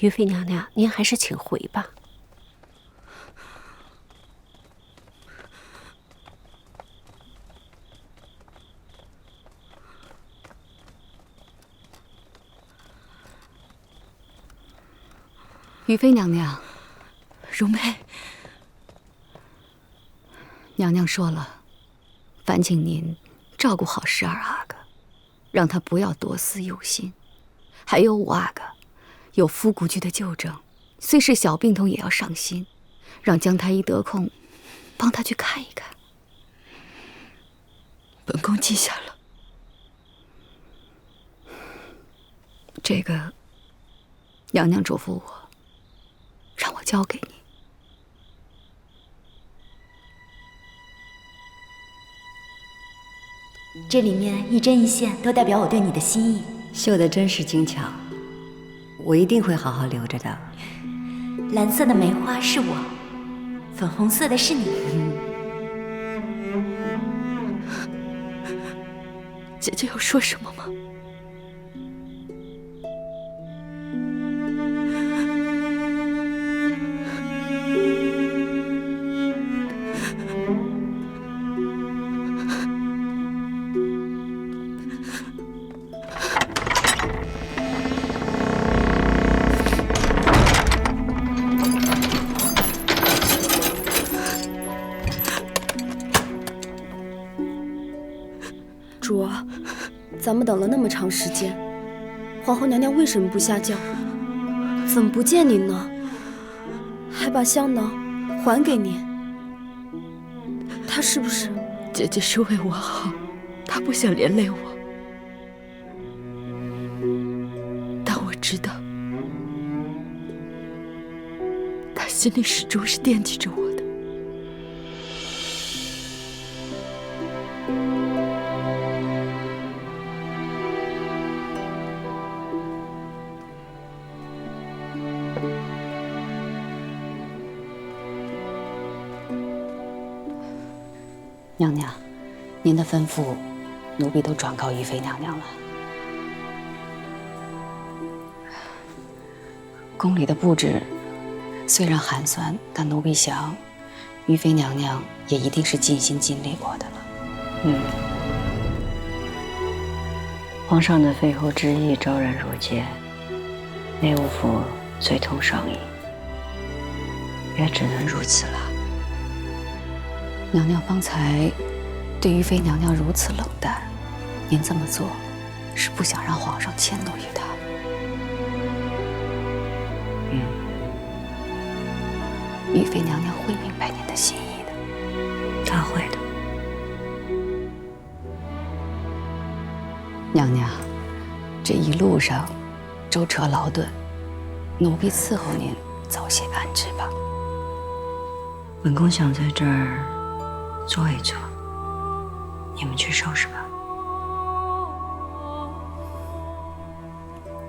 于妃娘娘，您还是请回吧。于妃娘娘，容妹，娘娘说了，烦请您照顾好12阿哥，让他不要多思忧心。还有5阿哥，有夫姑居的旧症，虽是小病痛也要上心，让姜太医得空帮他去看一看。本宫记下了。这个，娘娘嘱咐我，让我交给你。这里面一针一线都代表我对你的心意。绣得真是精巧，我一定会好好留着的。蓝色的梅花是我，粉红色的是你。姐姐要说什么吗？主儿，咱们等了那么长时间，皇后娘娘为什么不下轿？怎么不见您呢？还把香囊还给您，她是不是？姐姐是为我好，她不想连累我。但我知道，她心里始终是惦记着我的。娘娘，您的吩咐，奴婢都转告于妃娘娘了。宫里的布置虽然寒酸，但奴婢想，于妃娘娘也一定是尽心尽力过的了。皇上的废后之意昭然若揭，内务府最痛上意，也只能如此了。娘娘方才对于妃娘娘如此冷淡，您这么做是不想让皇上迁怒于她。于妃娘娘会明白您的心意的。她会的。娘娘，这一路上舟车劳顿，奴婢伺候您早些安置吧。本宫想在这儿坐一坐，你们去收拾吧。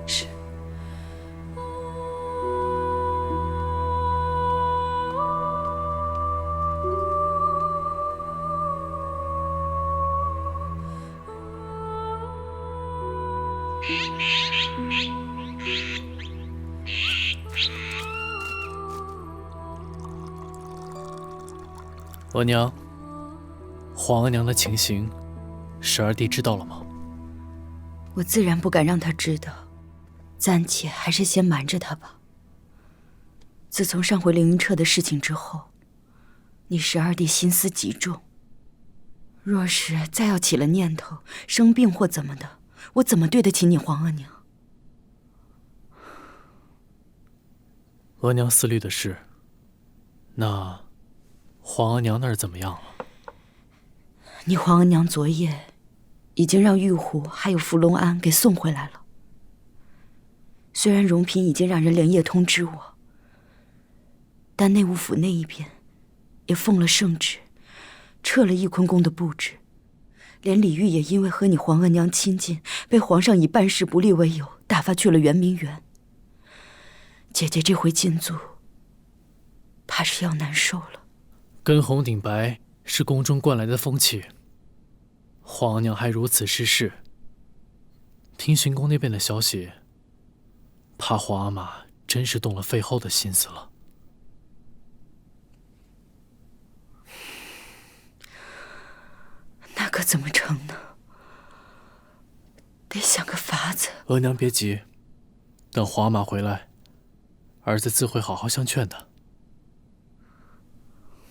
是。额娘，皇额娘的情形，12弟知道了吗？我自然不敢让他知道，暂且还是先瞒着他吧。自从上回凌云彻的事情之后，你12弟心思极重。若是再要起了念头，生病或怎么的，我怎么对得起你皇额娘？额娘思虑的是，那皇额娘那儿怎么样了？你皇额娘昨夜已经让玉虎还有芙蓉庵给送回来了。虽然荣嫔已经让人连夜通知我，但内务府那一边也奉了圣旨，撤了翊坤宫的布置，连李煜也因为和你皇额娘亲近，被皇上以办事不力为由打发去了圆明园。姐姐这回进驻，怕是要难受了。跟红顶白是宫中惯来的风气，皇额娘还如此失势，听巡宫那边的消息，怕皇阿玛真是动了废后的心思了。那可怎么成呢？得想个法子。额娘别急，等皇阿玛回来，儿子自会好好相劝的。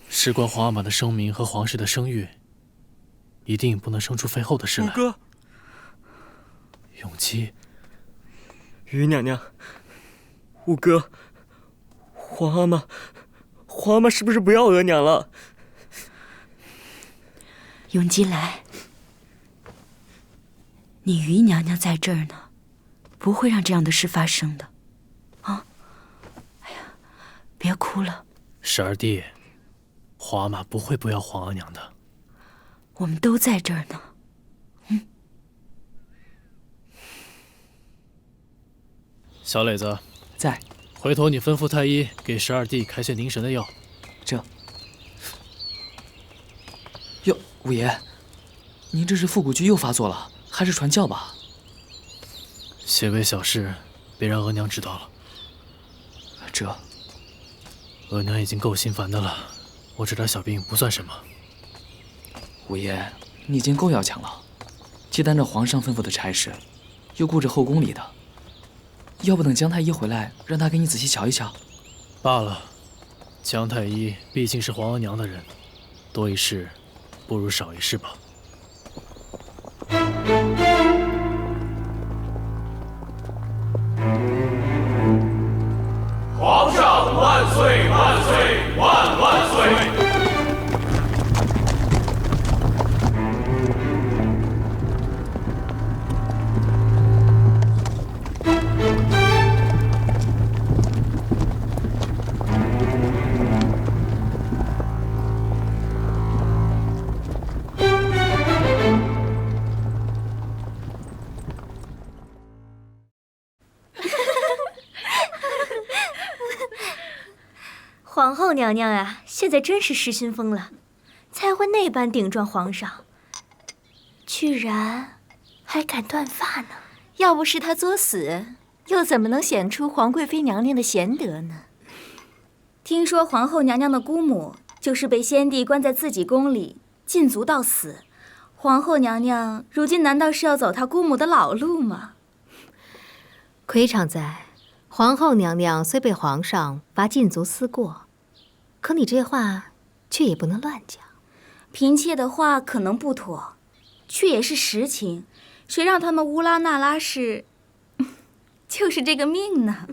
事关皇阿玛的声名和皇室的声誉，一定不能生出废后的事来。五哥，永基，于娘娘，五哥，皇阿玛是不是不要额娘了？永基来，你于娘娘在这儿呢，不会让这样的事发生的。啊，哎呀，别哭了。十二弟，皇阿玛不会不要皇额娘的。我们都在这儿呢。小磊子，在。回头你吩咐太医给十二弟开些凝神的药。这。哟，五爷，您这是腹股虚又发作了，还是传教吧？些微小事，别让额娘知道了。这。额娘已经够心烦的了，我这点小病不算什么。五爷，你已经够要强了，既担着皇上吩咐的差事，又顾着后宫里的。要不等姜太医回来，让他给你仔细瞧一瞧。罢了，姜太医毕竟是皇额娘的人，多一事不如少一事吧。皇上万岁万岁万万岁！皇后娘娘啊，现在真是失心疯了，才会那般顶撞皇上，居然还敢断发呢。要不是她作死，又怎么能显出皇贵妃娘娘的贤德呢？听说皇后娘娘的姑母就是被先帝关在自己宫里禁足到死，皇后娘娘如今难道是要走她姑母的老路吗？魁常在，皇后娘娘虽被皇上罚禁足思过，可你这话却也不能乱讲。嫔妾的话可能不妥，却也是实情。谁让他们乌拉那拉氏就是这个命呢？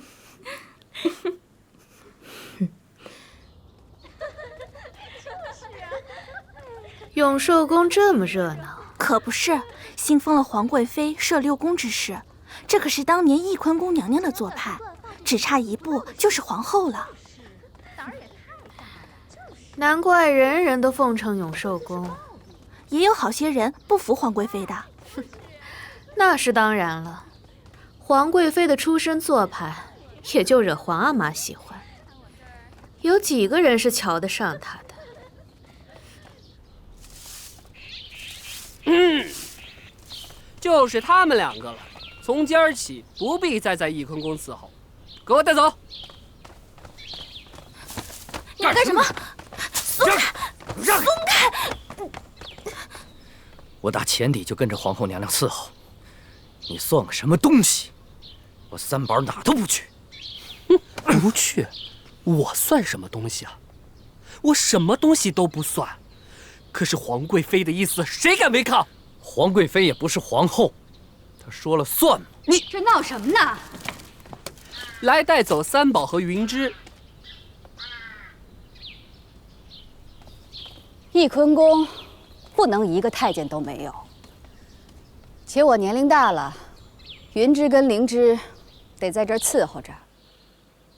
永寿宫这么热闹，可不是，新封了皇贵妃摄六宫之事，这可是当年翊坤宫娘娘的做派，只差一步就是皇后了。难怪人人都奉承永寿宫，也有好些人不服皇贵妃的。那是当然了，皇贵妃的出身做派，也就惹皇阿玛喜欢。有几个人是瞧得上她的？就是他们两个了。从今儿起，不必再在翊坤宫伺候，给我带走！你干什么？松开！松开！我打前底就跟着皇后娘娘伺候，你算个什么东西？我三宝哪都不去。不去？我算什么东西啊？我什么东西都不算。可是皇贵妃的意思，谁敢违抗？皇贵妃也不是皇后，她说了算吗？你这闹什么呢？来带走三宝和云芝。翊坤宫不能一个太监都没有，且我年龄大了，云芝跟灵芝得在这儿伺候着。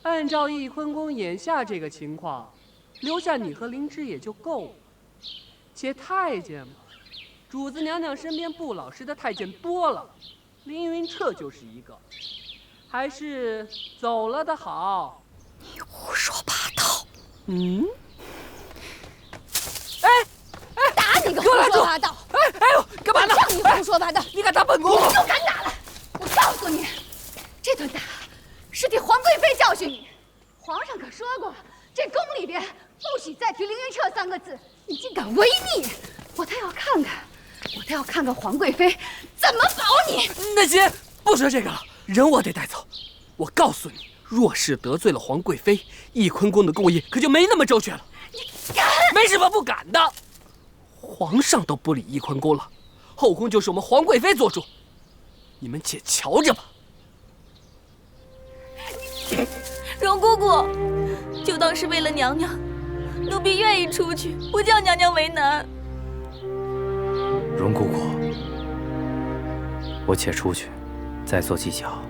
按照翊坤宫眼下这个情况，留下你和灵芝也就够了。且太监嘛，主子娘娘身边不老实的太监多了，凌云彻就是一个，还是走了的好。你胡说八道！打你个胡说八道！哎呦，干嘛呢？让你胡说八道！你敢打本宫？你就敢打了！我告诉你，这顿打是替皇贵妃教训你。皇上可说过，这宫里边不许再提凌云彻3个字，你竟敢违逆！我倒要看看皇贵妃怎么保你。那行，不说这个了，人我得带走。我告诉你，若是得罪了皇贵妃，翊坤宫的功业可就没那么周全了。你敢？没什么不敢的。皇上都不理翊坤宫了，后宫就是我们皇贵妃做主，你们且瞧着吧。荣姑姑，就当是为了娘娘，奴婢愿意出去，不叫娘娘为难。荣姑姑，我且出去，再做计较。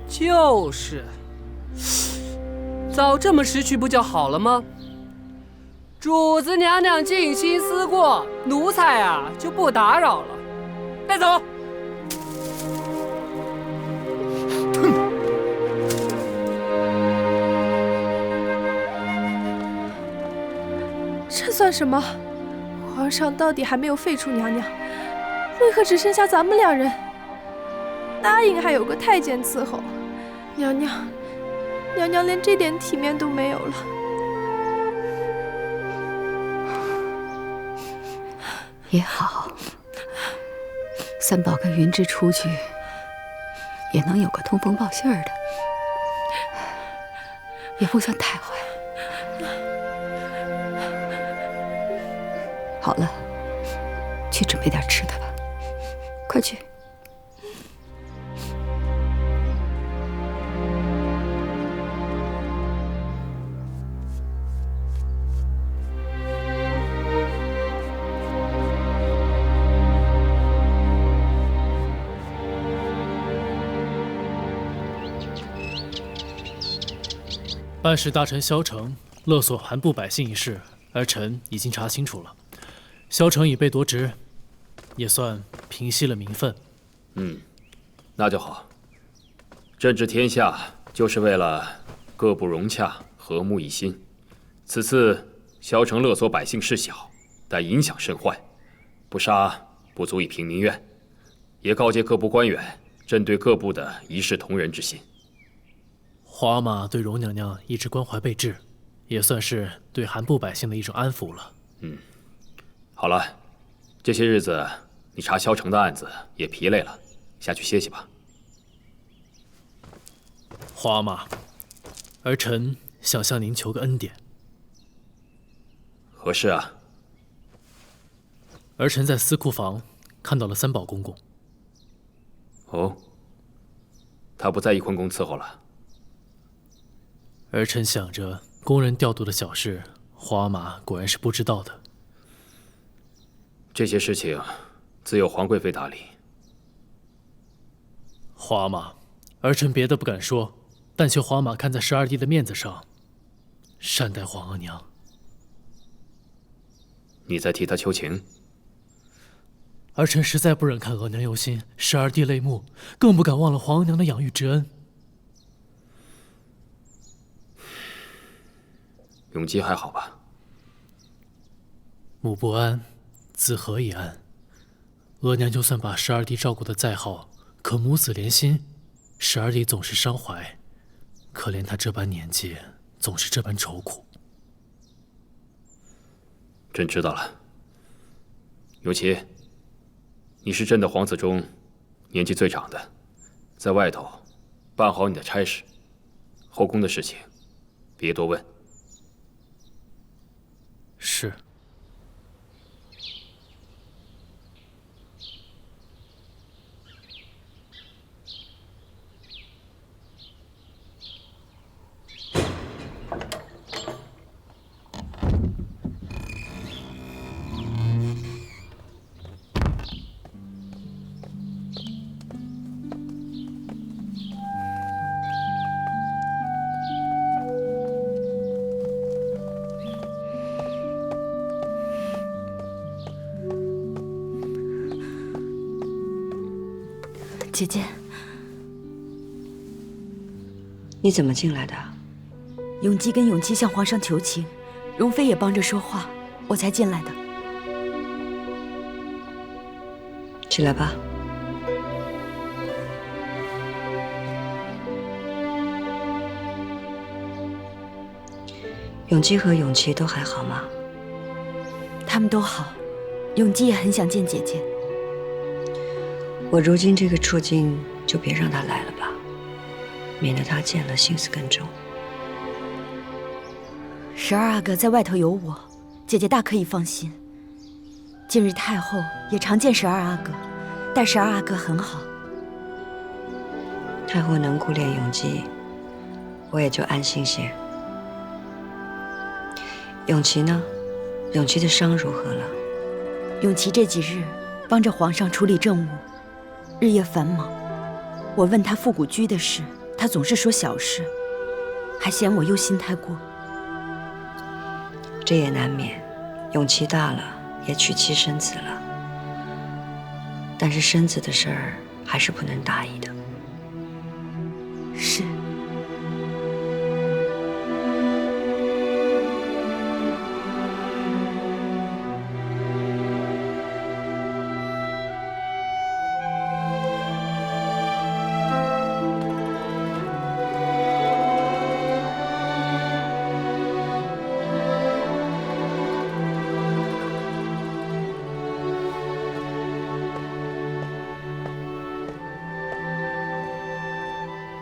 就是，早这么识趣不就好了吗？主子娘娘静心思过，奴才啊就不打扰了。带走。这算什么？皇上到底还没有废除娘娘，为何只剩下咱们2人？答应还有个太监伺候，娘娘连这点体面都没有了。也好，三宝跟云芝出去，也能有个通风报信儿的，也不算太坏。好了，去准备点吃的吧，快去。办事大臣萧成勒索韩部百姓一事，儿臣已经查清楚了。萧成已被夺职，也算平息了民愤。那就好。政治天下就是为了各部融洽、和睦一心。此次萧成勒索百姓事小，但影响甚坏，不杀不足以平民怨。也告诫各部官员，针对各部的一视同仁之心。皇阿玛对荣娘娘一直关怀备至，也算是对韩部百姓的一种安抚了。好了，这些日子你查萧成的案子也疲累了，下去歇息吧。皇阿玛，儿臣想向您求个恩典。何事啊？儿臣在司库房看到了三宝公公。哦，他不在翊坤宫伺候了。儿臣想着宫人调度的小事，皇阿玛果然是不知道的。这些事情自有皇贵妃打理。皇阿玛，儿臣别的不敢说，但求皇阿玛看在12弟的面子上，善待皇额娘。你在替他求情？儿臣实在不忍看额娘忧心，12弟泪目，更不敢忘了皇额娘的养育之恩。永基还好吧？母不安，子何以安？额娘就算把12弟照顾得再好，可母子连心，12弟总是伤怀。可怜他这般年纪，总是这般愁苦。朕知道了。永琪，你是朕的皇子中年纪最长的，在外头办好你的差事，后宫的事情别多问。是。姐姐，你怎么进来的？永基跟永琪向皇上求情，容妃也帮着说话，我才进来的。起来吧。永基和永琪都还好吗？他们都好，永基也很想见姐姐。我如今这个处境，就别让他来了吧，免得他见了心思更重。12阿哥在外头有我，姐姐大可以放心。近日太后也常见12阿哥，待12阿哥很好。太后能顾怜永基，我也就安心些。永琪呢？永琪的伤如何了？永琪这几日帮着皇上处理政务，日夜繁忙。我问他复古居的事，他总是说小事，还嫌我忧心太过。这也难免，永琪大了，也娶妻生子了。但是生子的事儿还是不能大意的。是。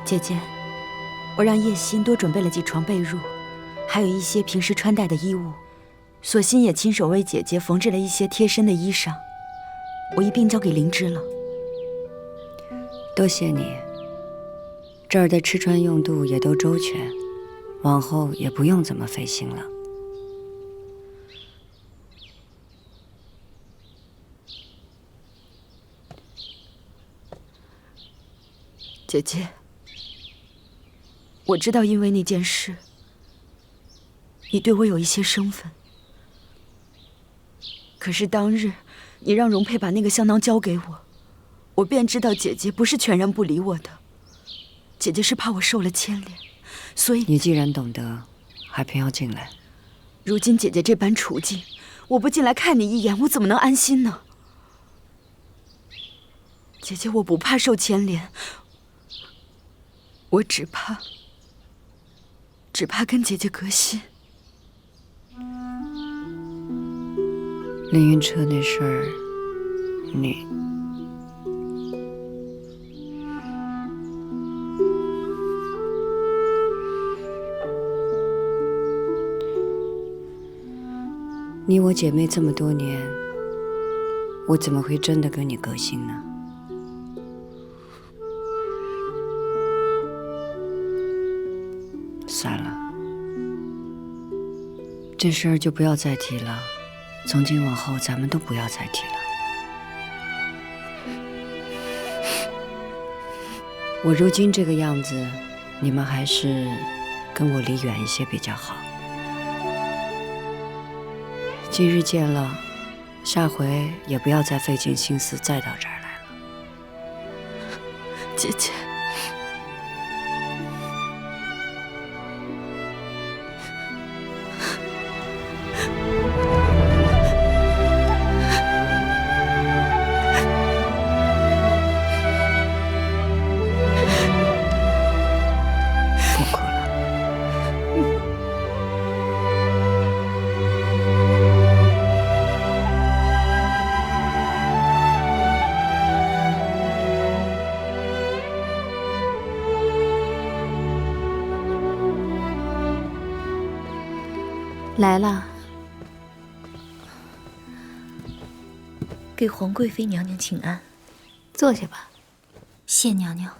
姐姐，我让叶心多准备了几床被褥，还有一些平时穿戴的衣物。索性也亲手为姐姐缝制了一些贴身的衣裳，我一并交给灵芝了。多谢你，这儿的吃穿用度也都周全，往后也不用怎么费心了。姐姐，我知道因为那件事，你对我有一些生分。可是当日你让容佩把那个香囊交给我，我便知道姐姐不是全然不理我的，姐姐是怕我受了牵连，所以……你既然懂得，还偏要进来。如今姐姐这般处境，我不进来看你一眼，我怎么能安心呢？姐姐，我不怕受牵连，我只怕跟姐姐隔心。凌云彻那事儿，你我姐妹这么多年，我怎么会真的跟你隔心呢？算了，这事儿就不要再提了。从今往后，咱们都不要再提了。我如今这个样子，你们还是跟我离远一些比较好。今日见了，下回也不要再费尽心思再到这儿来了。姐姐，来了，给皇贵妃娘娘请安。坐下吧。谢娘娘。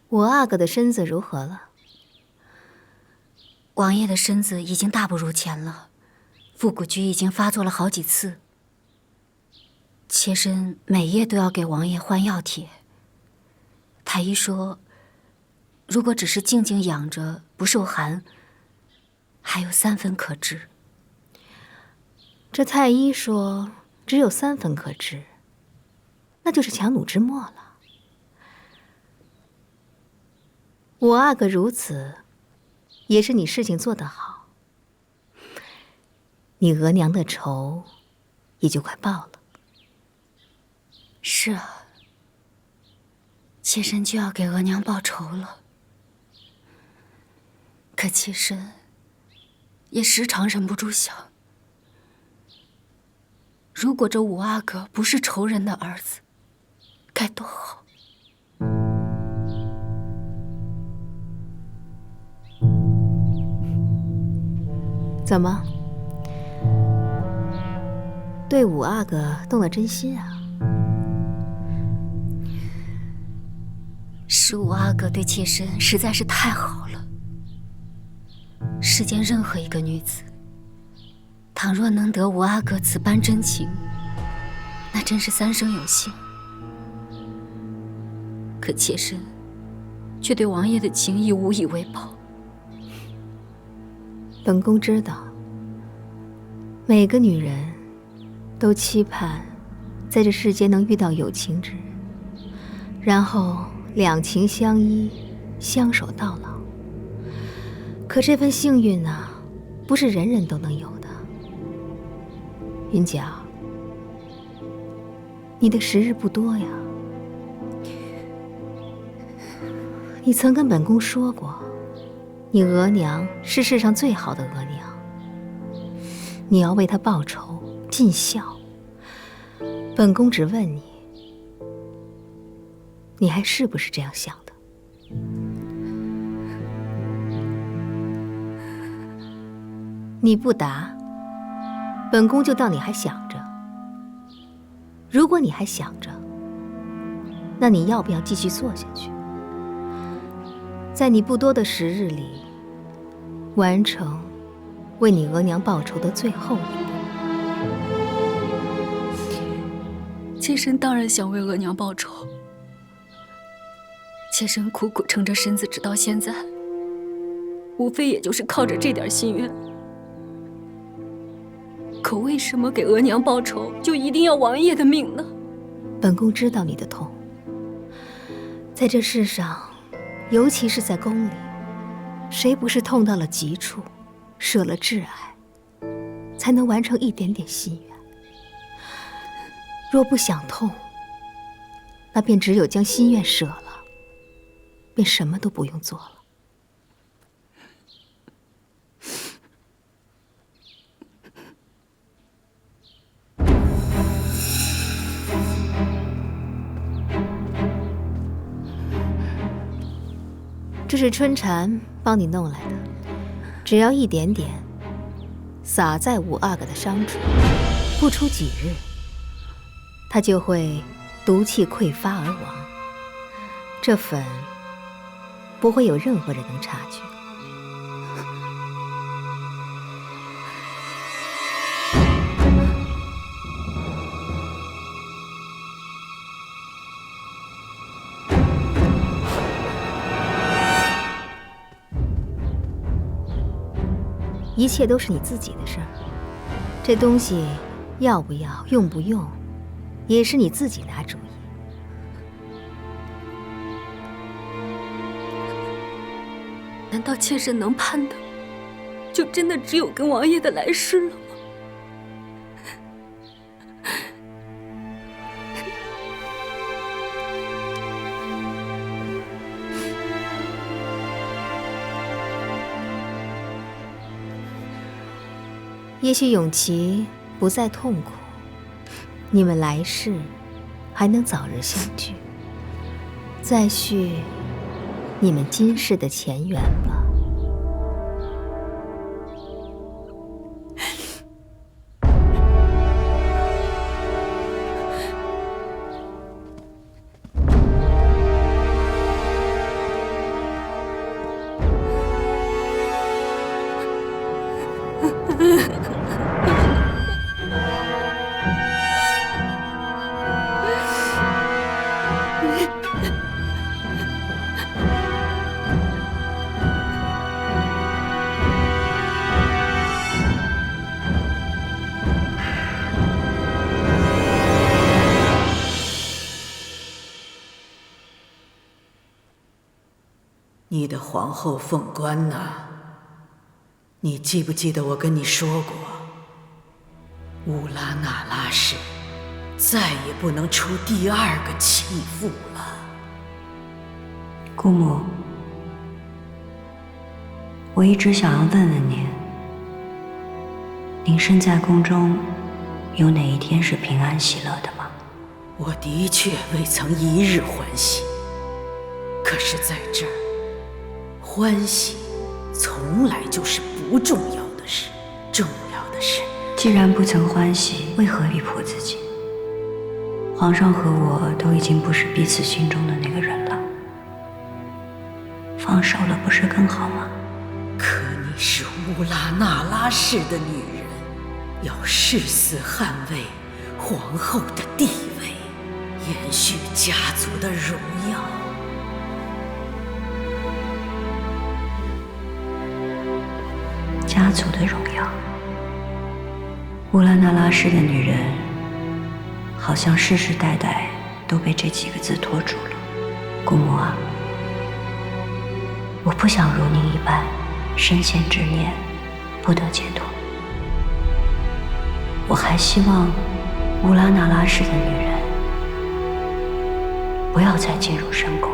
我阿哥的身子如何了？王爷的身子已经大不如前了，复古局已经发作了好几次。妾身每夜都要给王爷换药帖。太医说，如果只是静静养着不受寒，还有3分可治。这太医说只有3分可治，那就是强弩之末了。我阿哥如此，也是你事情做得好，你额娘的仇也就快报了。是啊，妾身就要给额娘报仇了。可妾身也时常忍不住想，如果这五阿哥不是仇人的儿子，该多好。怎么，对五阿哥动了真心啊？是五阿哥对妾身实在是太好了。世间任何一个女子，倘若能得五阿哥此般真情，那真是三生有幸。可妾身却对王爷的情谊无以为报。本宫知道，每个女人都期盼在这世间能遇到有情之人，然后两情相依，相守到老。可这份幸运呢，不是人人都能有的。云娇，你的时日不多呀。你曾跟本宫说过，你额娘是世上最好的额娘，你要为她报仇尽孝。本宫只问你，你还是不是这样想的？你不答，本宫就当你还想着。如果你还想着，那你要不要继续做下去？在你不多的时日里，完成为你额娘报仇的最后一步。妾身当然想为额娘报仇。妾身苦苦撑着身子直到现在，无非也就是靠着这点心愿。可为什么给额娘报仇就一定要王爷的命呢？本宫知道你的痛，在这世上，尤其是在宫里，谁不是痛到了极处，舍了挚爱，才能完成一点点心愿？若不想痛，那便只有将心愿舍了，便什么都不用做了。这是春蝉帮你弄来的，只要一点点，洒在五阿哥的伤处，不出几日，他就会毒气溃发而亡。这粉不会有任何人能察觉。一切都是你自己的事儿，这东西要不要、用不用，也是你自己拿主意。难道妾身能盼的，就真的只有跟王爷的来世了吗？也许永琪不再痛苦，你们来世还能早日相聚，再续你们今世的前缘吧。你的皇后凤冠呐，你记不记得我跟你说过，乌拉那拉氏再也不能出第二个弃妇了。姑母，我一直想要问问您，您身在宫中，有哪一天是平安喜乐的吗？我的确未曾一日欢喜，可是在这儿，欢喜从来就是不重要的事。重要的是，既然不曾欢喜，为何逼迫自己？皇上和我都已经不是彼此心中的那个人了，放手了不是更好吗？可你是乌拉那拉氏的女人，要誓死捍卫皇后的地位，延续家族的荣耀。家族的荣耀。乌拉那拉氏的女人，好像世世代代都被这几个字拖住了。姑母啊，我不想如您一般，深陷执念，不得解脱。我还希望乌拉那拉氏的女人不要再进入深宫。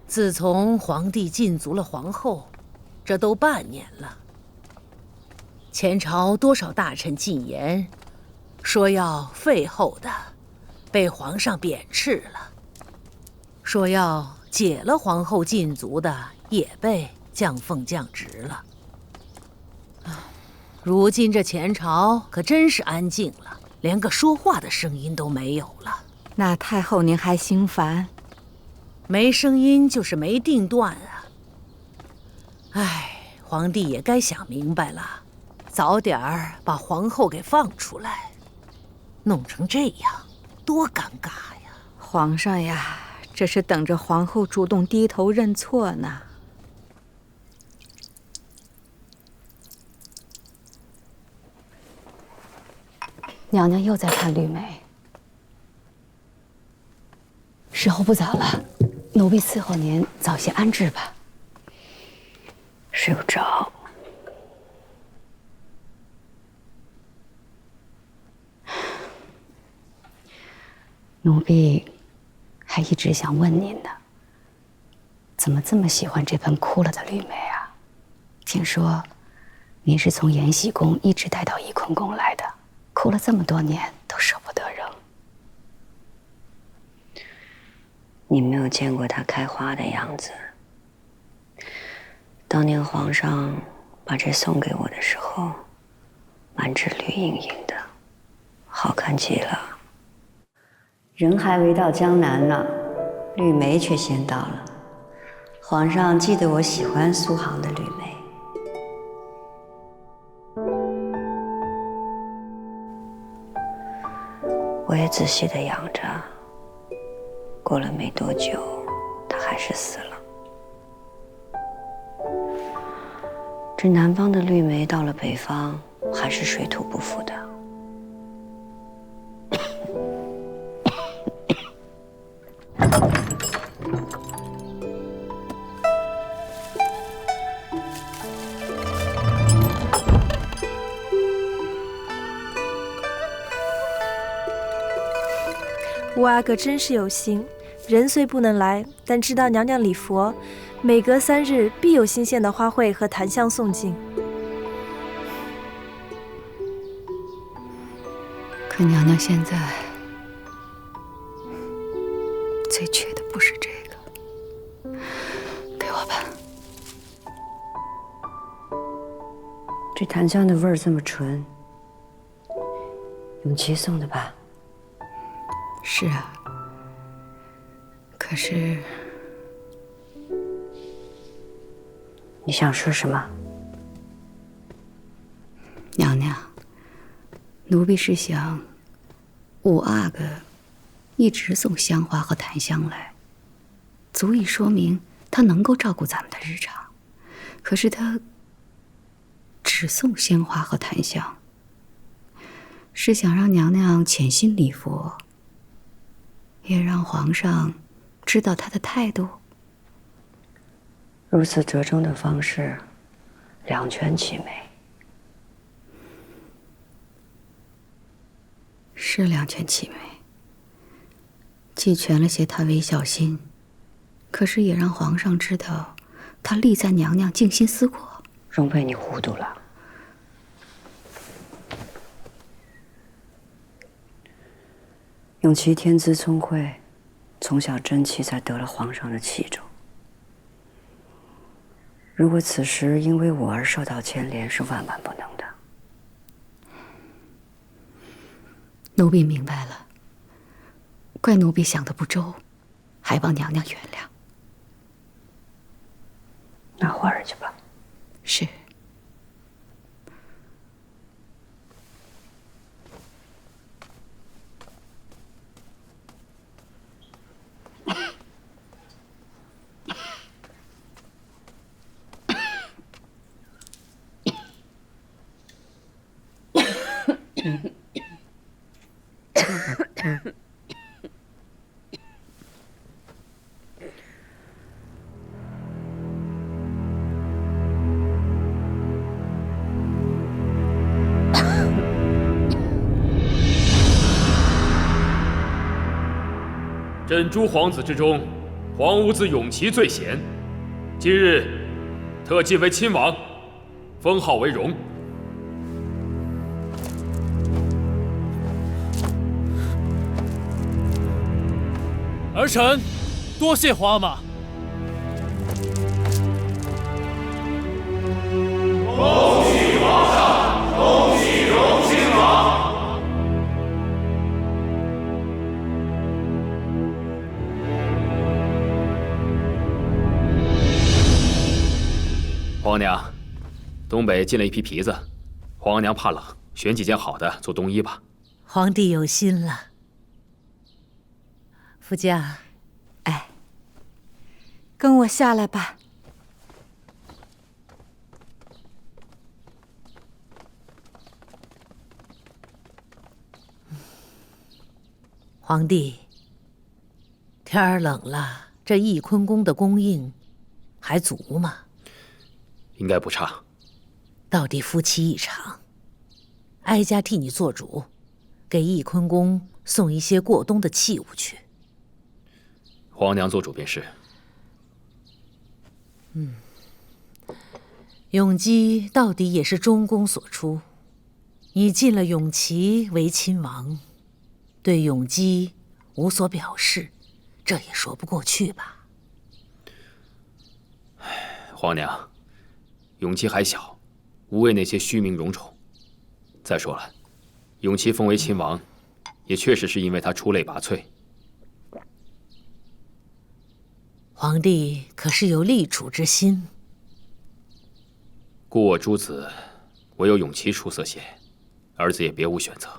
自从皇帝禁足了皇后，这都半年了。前朝多少大臣进言，说要废后的，被皇上贬斥了；说要解了皇后禁足的，也被降俸降职了。如今这前朝可真是安静了，连个说话的声音都没有了。那太后您还心烦？没声音就是没定断啊！唉，皇帝也该想明白了，早点儿把皇后给放出来。弄成这样，多尴尬呀！皇上呀，这是等着皇后主动低头认错呢。娘娘又在看绿梅。时候不早了，奴婢伺候您早些安置吧。睡不着。奴婢还一直想问您呢，怎么这么喜欢这盆枯了的绿梅啊？听说您是从延禧宫一直带到翊坤宫来的，枯了这么多年都舍不得扔。你没有见过它开花的样子。当年皇上把这送给我的时候，满纸绿莹莹的，好看极了。人还未到江南呢，绿梅却先到了。皇上记得我喜欢苏杭的绿梅。我也仔细地养着。过了没多久，他还是死了。这南方的绿梅到了北方，还是水土不服的。乌阿哥真是有心，人虽不能来，但知道娘娘礼佛，每隔3日必有新鲜的花卉和檀香送进。可娘娘现在最缺的不是这个，给我吧。这檀香的味儿这么纯，永琪送的吧？是啊，可是你想说什么？娘娘，奴婢是想，五阿哥一直送香花和檀香来，足以说明他能够照顾咱们的日常。可是他只送鲜花和檀香，是想让娘娘潜心礼佛，也让皇上知道他的态度。如此折中的方式，两全其美。是两全其美，既全了些他微笑心，可是也让皇上知道他力赞娘娘静心思过。容佩，你糊涂了。永琪天资聪慧，从小争气，才得了皇上的器重。如果此时因为我而受到牵连，是万万不能的。奴婢明白了，怪奴婢想得不周，还望娘娘原谅。那花儿去吧。是。朕诸皇子之中，皇五子永琪最贤，今日特晋为亲王，封号为荣。儿臣多谢皇阿玛。恭喜皇上，恭喜荣亲王。皇娘，东北进了一批皮子，皇娘怕冷，选几件好的做冬衣吧。皇帝有心了。福家，哎，跟我下来吧。皇帝，天儿冷了，这翊坤宫的供应还足吗？应该不差。到底夫妻一场，哀家替你做主，给翊坤宫送一些过冬的器物去。皇娘做主便是。永基到底也是中宫所出，你进了永琪为亲王，对永基无所表示，这也说不过去吧？皇娘，永琪还小，无谓那些虚名荣宠。再说了，永琪封为亲王，也确实是因为他出类拔萃。皇帝可是有立储之心。故我诸子，唯有永琪出色些，儿子也别无选择。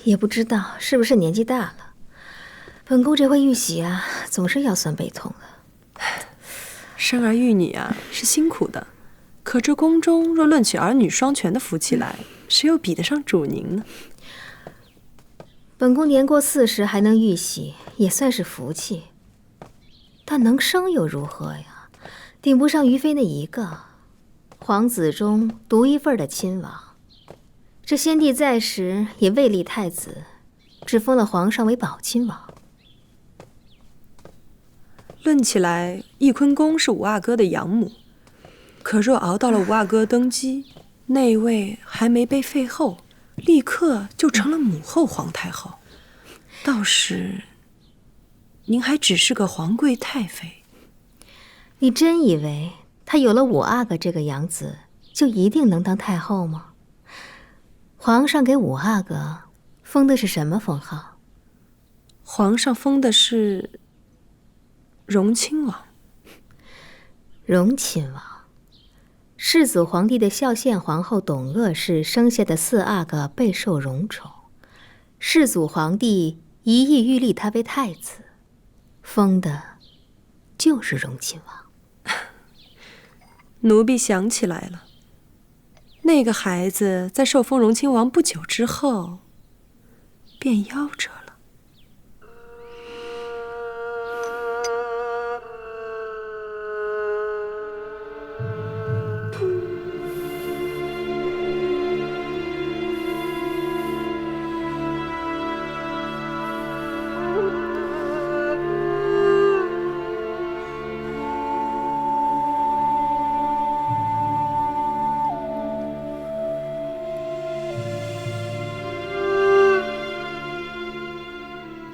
也不知道是不是年纪大了，本宫这回玉玺啊，总是腰酸背痛的。生儿育女啊，是辛苦的，可这宫中若论起儿女双全的福气来，谁又比得上主您呢？本宫年过40还能玉玺，也算是福气。但能生又如何呀？顶不上于妃那一个，皇子中独一份的亲王。这先帝在时也未立太子，只封了皇上为宝亲王。论起来，翊坤宫是五阿哥的养母，可若熬到了五阿哥登基，那位还没被废后，立刻就成了母后皇太后，到时您还只是个皇贵太妃。你真以为她有了五阿哥这个养子，就一定能当太后吗？皇上给五阿哥封的是什么封号？皇上封的是荣亲王。荣亲王，世祖皇帝的孝献皇后董鄂氏生下的4阿哥备受荣宠，世祖皇帝一意欲立他为太子，封的就是荣亲王。奴婢想起来了，那个孩子在受封荣亲王不久之后，便夭折了。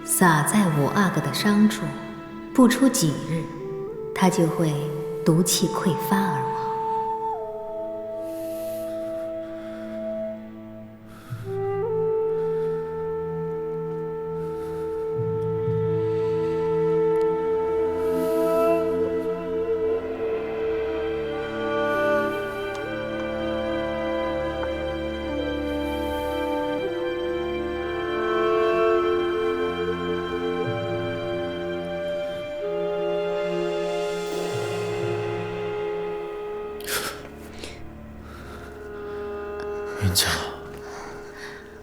洒在五阿哥的伤处，不出几日，他就会毒气溃发而亡。云娇，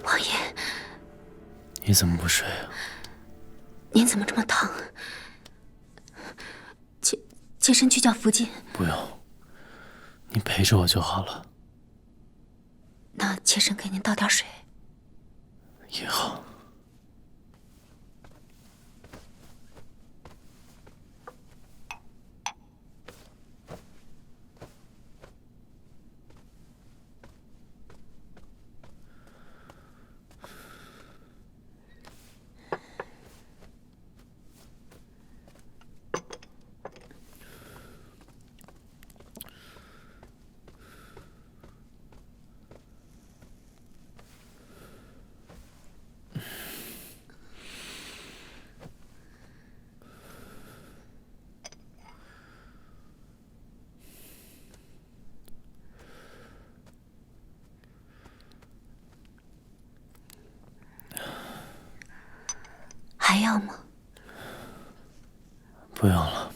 王爷，你怎么不睡啊？您怎么这么疼？妾身去叫福晋。不用，你陪着我就好了。那妾身给您倒点水。也好。还要吗？不用了。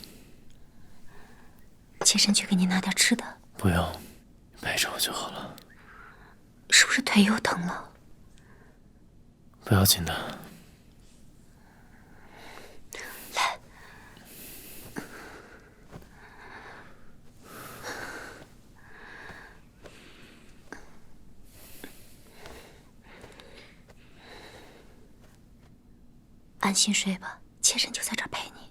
妾身去给您拿点吃的。不用，陪着我就好了。是不是腿又疼了？不要紧的。来。安心睡吧，妾身就在这儿陪你。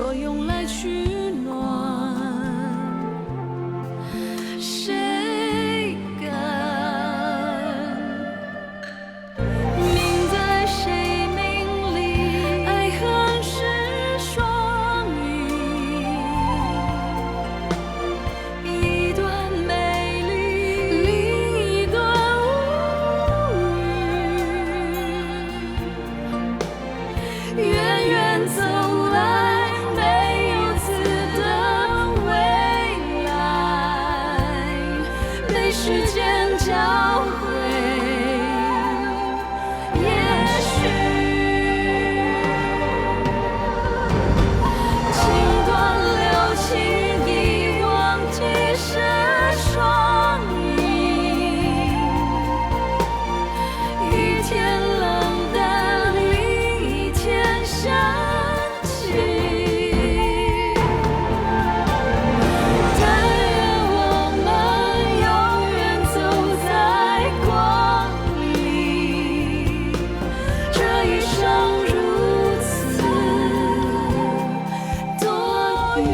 说用来取暖，谁敢命在谁命里？爱恨是双语，一段美丽，另一段无语。远远走来，没有字的未来，被时间教会。也许情断留情，遗忘几是双影。一天冷淡，另一天想起。但愿我们永远走在光里，这一生如此多余。